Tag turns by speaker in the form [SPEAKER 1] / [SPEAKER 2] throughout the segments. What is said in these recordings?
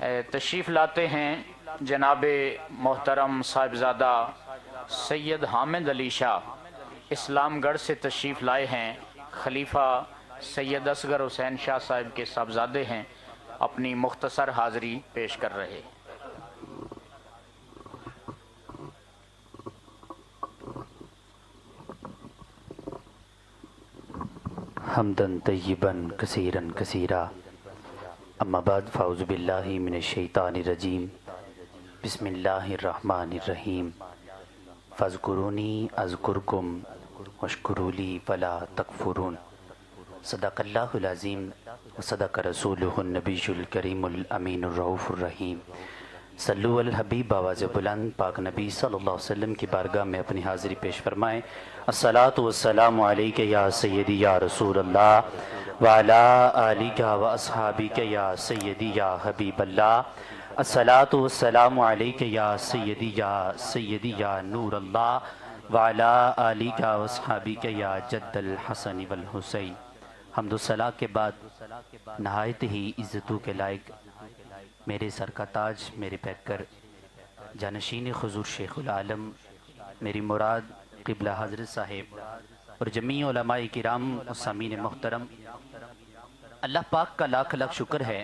[SPEAKER 1] تشریف لاتے ہیں جناب محترم صاحبزادہ سید حامد علی شاہ اسلام گڑھ سے تشریف لائے ہیں۔ خلیفہ سید اصغر حسین شاہ صاحب کے صاحبزادے ہیں، اپنی مختصر حاضری پیش کر رہے۔
[SPEAKER 2] حمدن طیبن کثیرن کثیرا اما بعد فاعوذ باللہ من الشیطان الرجیم بسم اللہ الرحمن الرحیم فاذکرونی اذکرکم واشکروا لی فلا تکفرون۔ صدق اللہ العظیم وصدق رسولہ النبی الکریم الامین الرؤوف الرحیم۔ صلو علی الحبیب آواز بلند پاک نبی صلی اللہ علیہ وسلم کی بارگاہ میں اپنی حاضری پیش فرمائیں۔ الصلاۃ والسلام علیک یا سیدی یا رسول اللہ وعلی آلک و اصحابک یا سیدی یا حبیب اللہ۔ الصلاۃ والسلام علیک یا سیدی یا نور اللہ وعلی آلک و اصحابک یا جد الحسن والحسین۔ حمد و ثنا کے بعد نہایت ہی عزتوں کے لائق میرے سر کا تاج، میرے پیکر جانشین حضور شیخ العالم، میری مراد قبلہ حضرت صاحب اور جمیع علماء کرام و سامعین محترم، اللہ پاک کا لاکھ لاکھ شکر ہے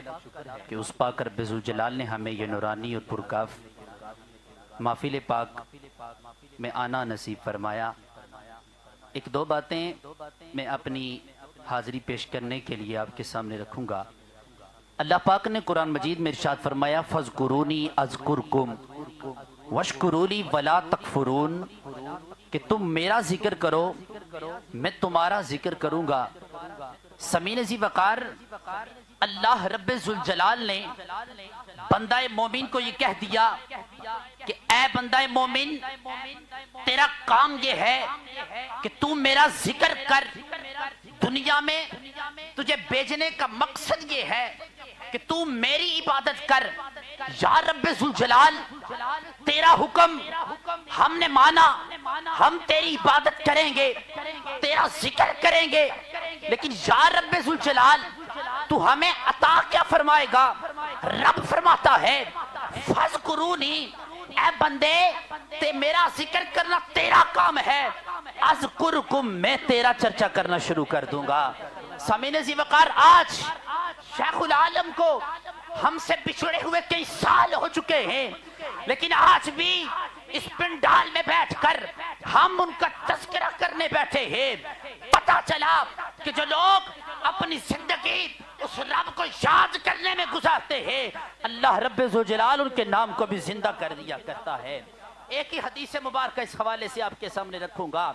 [SPEAKER 2] کہ اس پاک رب ذوالجلال نے ہمیں یہ نورانی اور پرکاف محفل پاک میں آنا نصیب فرمایا۔ ایک دو باتیں میں اپنی حاضری پیش کرنے کے لیے آپ کے سامنے رکھوں گا۔ اللہ پاک نے قرآن مجید میں ارشاد فرمایا فَاذْكُرُونِي أَذْكُرْكُمْ وَاشْكُرُوا لِي وَلَا تَكْفُرُونَ، کہ تم میرا ذکر کرو میں تمہارا ذکر کروں گا۔ سمین ذی وقار اللہ رب ذوالجلال نے بندہ مومن کو یہ کہہ دیا کہ اے بندہ مومن، تیرا کام یہ ہے کہ تو میرا ذکر کر۔ دنیا میں تجھے بھیجنے کا مقصد یہ ہے کہ تو میری عبادت کر۔ یا رب ذوالجلال، تیرا حکم ہم نے مانا، ہم تیری عبادت کریں گے، تیرا ذکر کریں گے، لیکن یا رب ذوالجلال تو ہمیں عطا کیا فرمائے گا؟ رب فرماتا ہے فَاذْكُرُونِی، اے بندے میرا ذکر کرنا تیرا کام ہے، اذکرکم، میں تیرا چرچا کرنا شروع کر دوں گا۔ سامعین ذی وقار، آج شیخ العالم کو ہم سے بچھڑے ہوئے کئی سال ہو چکے ہیں، لیکن آج بھی اس پنڈال میں بیٹھ کر ہم ان کا تذکرہ کرنے بیٹھے ہیں۔ پتہ چلا کہ جو لوگ اپنی زندگی اس رب کو یاد کرنے میں گزارتے ہیں، اللہ رب ذوالجلال ان کے نام کو بھی زندہ کر دیا کرتا ہے۔ ایک ہی حدیث مبارکہ اس حوالے سے آپ کے سامنے رکھوں گا،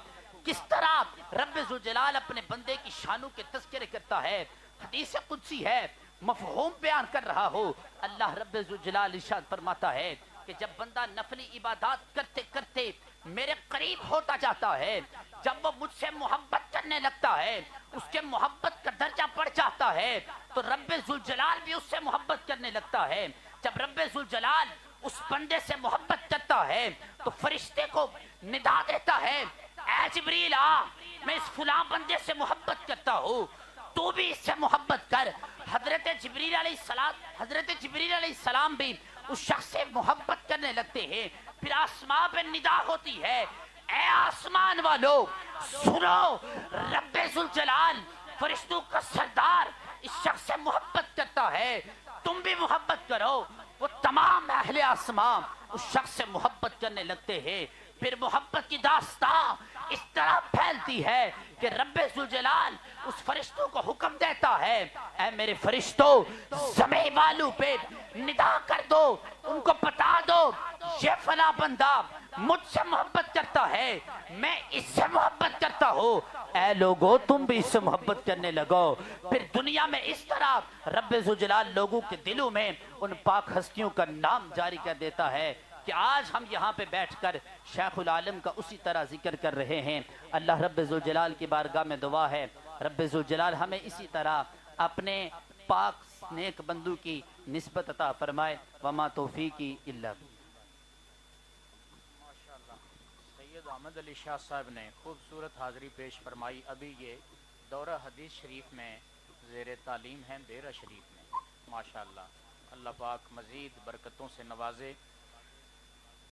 [SPEAKER 2] کس طرح رب ذوالجلال اپنے بندے کی شانوں کے تذکرے کرتا ہے۔ حدیث قدسی ہے، مفہوم بیان کر رہا ہو۔ اللہ رب ذوالجلال ارشاد فرماتا ہے کہ جب بندہ نفلی عبادات کرتے کرتے میرے قریب ہوتا جاتا ہے، جب وہ مجھ سے محبت کرنے لگتا ہے، اس کے محبت کا درجہ بڑھ جاتا ہے، تو رب ذوالجلال بھی اس سے محبت کرنے لگتا ہے۔ جب رب ذوالجلال اس بندے سے محبت کرتا ہے تو فرشتے کو ندا دیتا ہے، اے جبریل آ، میں اس فلاں بندے سے محبت کرتا ہوں، تو بھی اس سے محبت کر۔ حضرت جبریل علیہ السلام بھی اس شخص سے محبت کرنے لگتے ہیں۔ پھر آسمان پہ ندا ہوتی ہے، اے آسمان والو سنو، رب ذوالجلال فرشتوں کا سردار اس شخص سے محبت کرتا ہے، تم بھی محبت کرو۔ وہ تمام اہل آسمان اس شخص سے محبت کرنے لگتے ہیں۔ پھر محبت کی داستان اس طرح پھیلتی ہے کہ رب ذوالجلال اس فرشتوں کو حکم دیتا ہے، اے میرے فرشتوں زمین والوں پہ ندا کر دو، ان کو بتا دو یہ فلاں بندہ مجھ سے محبت کرتا ہے، میں اس سے محبت کرتا ہوں، اے لوگو تم بھی اس سے محبت کرنے لگو۔ پھر دنیا میں اس طرح رب ذوالجلال لوگوں کے دلوں میں ان پاک ہستیوں کا نام جاری کر دیتا ہے کہ آج ہم یہاں پہ بیٹھ کر شیخ العالم کا اسی طرح ذکر کر رہے ہیں۔ اللہ رب ذوالجلال کی بارگاہ میں دعا ہے رب ذوالجلال ہمیں اسی طرح اپنے پاک نیک بندو کی نسبت عطا فرمائے۔ وما توفیقی الا باللہ۔
[SPEAKER 1] ماشاءاللہ، سید حامد علی شاہ صاحب نے خوبصورت حاضری پیش فرمائی۔ ابھی یہ دورہ حدیث شریف میں زیر تعلیم ہیں، دیرہ شریف میں۔ ماشاءاللہ اللہ پاک مزید برکتوں سے نوازے